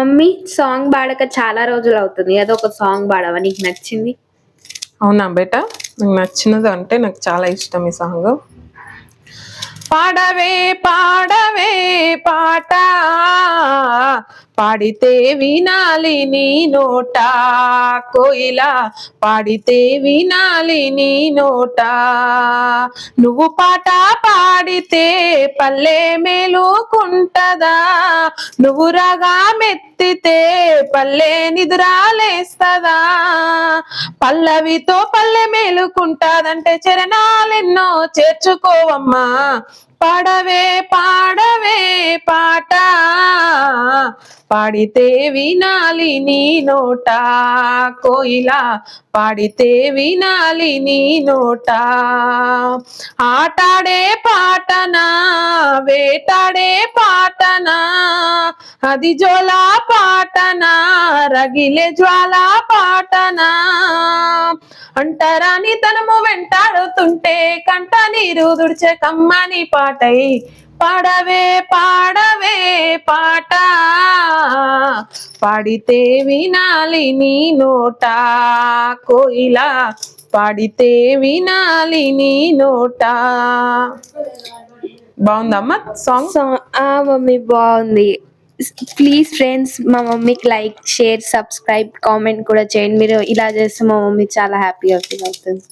Mummy song పాడక చాలా రోజులు అవుతుంది. ఏదో ఒక సాంగ్ పాడవా నీకు నచ్చింది? అవునా బేటా, నాకు నచ్చినది అంటే నాకు చాలా ఇష్టం ఈ సాంగ్. పాడవే పాడవే పాట, పాడితే వినాలి నీ నోట, కోయిలా పాడితే వినాలి నీ నోట. నువ్వు పాట పాడితే పల్లె మేలుకుంటదా, నువ్వు రాగా మెత్తితే పల్లె నిద్రాలేస్తదా. పల్లవితో పల్లె మేలుకుంటాదంటే చరణాలెన్నో చేర్చుకోవమ్మా. పాడవే పాడవే పాట, పాడితే వినాలి నీ నోట, కోయిలా పాడితే వినాలి నీ నోట. ఆటాడే పాటనా వేటాడే పాటనా, అది జోలా పాటనా రగిలే జ్వాల పాటనా. అంటరాని తనము వెంటాడుతుంటే కంట నీరు దుడిచే కమ్మని పాటై. పాడవే పాడవే పాట, పాడితే వినాలి నీ నోట, కోయిలా పాడితే వినాలి నీ నోట. బాగుందమ్మా సాంగ్? మమ్మీ బాగుంది. ప్లీజ్ ఫ్రెండ్స్ మా మమ్మీకి లైక్, షేర్, సబ్స్క్రైబ్, కామెంట్ కూడా చేయండి. మీరు ఇలా చేస్తే మా మమ్మీ చాలా హ్యాపీగా ఫీల్ అవుతుంది.